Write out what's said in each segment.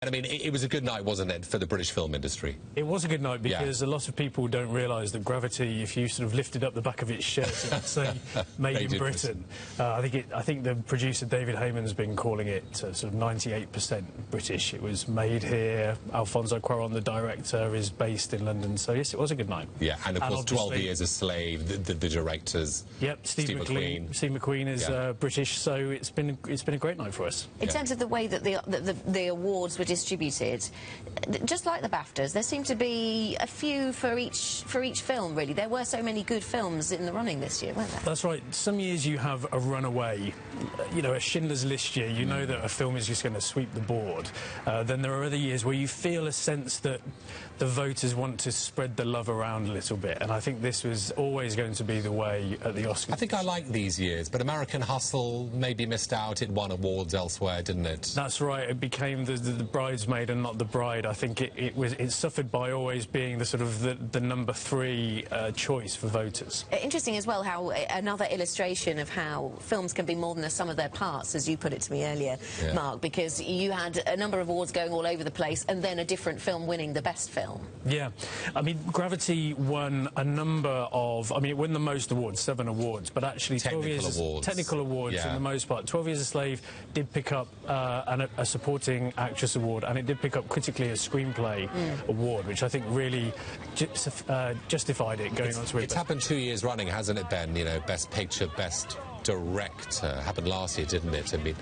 I mean, it was a good night, wasn't it, for the British film industry? It was a good night because a lot of people don't realise that Gravity, if you sort of lifted up the back of its shirt, it would say "Made in Britain." I think the producer David Heyman's been calling it sort of 98% British. It was made here. Alfonso Cuarón, the director, is based in London. So yes, it was a good night. Yeah, and of course, 12 Years a Slave. The directors. Yep, Steve McQueen. Steve McQueen is British, so it's been a great night for us. In terms of the way that the awards were distributed, just like the BAFTAs, there seemed to be a few for each film, really. There were so many good films in the running this year, weren't there? That's right. Some years you have a runaway, you know, a Schindler's List year. You know that a film is just going to sweep the board. Then there are other years where you feel a sense that the voters want to spread the love around a little bit, and I think this was always going to be the way at the Oscars. I think I like these years, but American Hustle maybe missed out. It won awards elsewhere, didn't it? That's right. It became the bridesmaid and not the bride. I think it suffered by always being the sort of the number 3 choice for voters. Interesting as well how another illustration of how films can be more than the sum of their parts, as you put it to me earlier, Mark, because you had a number of awards going all over the place and then a different film winning the best film. Yeah, I mean, Gravity won a number of, I mean, it won the most awards, 7 awards, but actually technical awards for the most part. 12 Years a Slave did pick up a supporting actress award, and it did pick up critically a screenplay award, which I think really justified it going on to it. It's happened 2 years running, hasn't it, Ben? You know, Best Picture, Best Director. Happened last year, didn't it? I mean,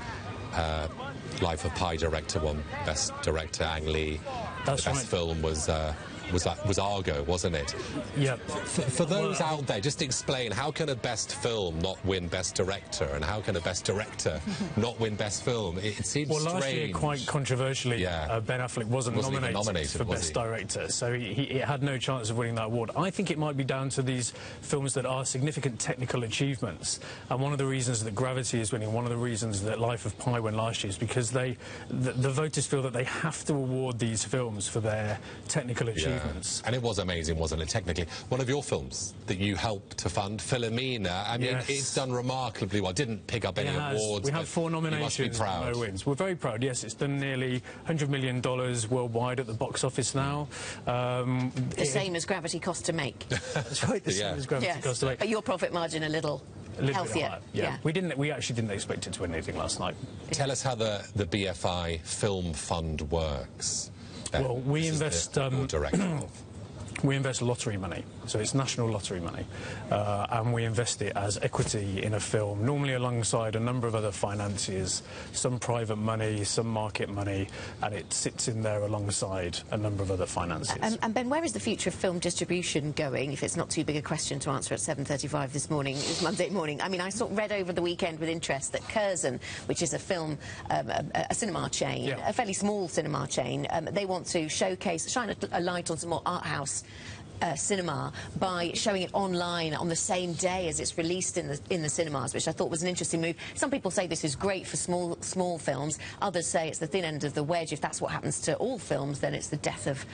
Life of Pi director won Best Director, Ang Lee. That's the best film was Argo, wasn't it? Yeah. For those out there, just explain, how can a best film not win Best Director, and how can a Best Director not win Best Film? It seems strange. Well, last year, quite controversially, Ben Affleck wasn't nominated for Best Director, so he had no chance of winning that award. I think it might be down to these films that are significant technical achievements, and one of the reasons that Gravity is winning, one of the reasons that Life of Pi won last year, is because the voters feel that they have to award these films for their technical achievements. And it was amazing, wasn't it, technically? One of your films that you helped to fund, Philomena, I mean, it's done remarkably well. Didn't pick up any awards. We have 4 nominations, you must be proud. No wins. We're very proud, yes. It's done nearly $100 million worldwide at the box office now. The same as Gravity cost to make. That's right, the same as Gravity cost to make. But your profit margin a little healthier. We actually didn't expect it to win anything last night. Tell us how the BFI Film Fund works. Well, we invest we invest lottery money, so it's national lottery money, and we invest it as equity in a film, normally alongside a number of other financiers, some private money, some market money, and it sits in there alongside a number of other financiers. And Ben, where is the future of film distribution going, if it's not too big a question to answer at 7:35 this morning? It was Monday morning. I mean, I read over the weekend with interest that Curzon, which is a a cinema chain, a fairly small cinema chain, they want to shine a light on some more art house cinema by showing it online on the same day as it's released in the cinemas, which I thought was an interesting move. Some people say this is great for small films. Others say it's the thin end of the wedge. If that's what happens to all films, then it's the death of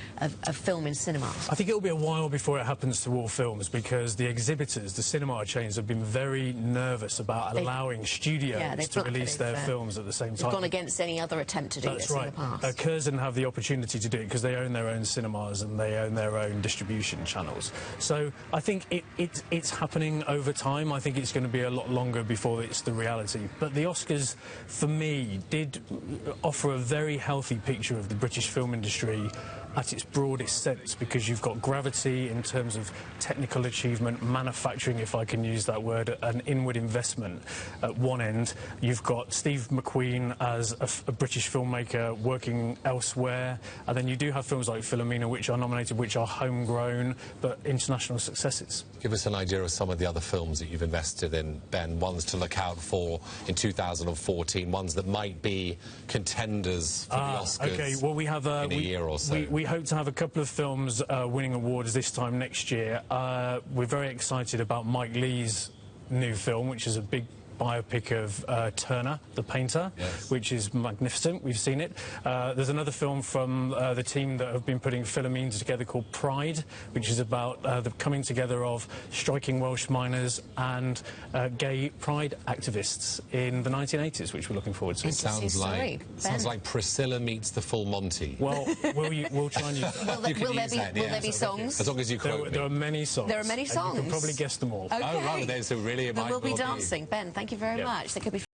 film in cinemas. I think it'll be a while before it happens to all films, because the exhibitors, the cinema chains, have been very nervous about allowing studios to release their films at the same time. They've gone against any other attempt to do this in the past. Curzon have the opportunity to do it because they own their own cinemas and they own their own distribution channels. So I think it's happening over time. I think it's going to be a lot longer before it's the reality. But the Oscars, for me, did offer a very healthy picture of the British film industry at its broadest sense, because you've got Gravity in terms of technical achievement, manufacturing, if I can use that word, an inward investment at one end. You've got Steve McQueen as a British filmmaker working elsewhere, and then you do have films like Philomena, which are nominated, which are homegrown, but international successes. Give us an idea of some of the other films that you've invested in, Ben, ones to look out for in 2014, ones that might be contenders for the Oscars we have, in a year or so. We hope to have a couple of films winning awards this time next year. We're very excited about Mike Leigh's new film, which is a big biopic of Turner, the painter, which is magnificent. We've seen it. There's another film from the team that have been putting Philomene together called Pride, which is about the coming together of striking Welsh miners and gay pride activists in the 1980s, which we're looking forward to. Sounds like Priscilla meets the Full Monty. Well, we'll try and use that. Will there be songs? As long as you quote me. There are many songs. There are many songs. You can probably guess them all. Okay. Oh, right, there's a really... There will be dancing. Ben, thank you very much. There could be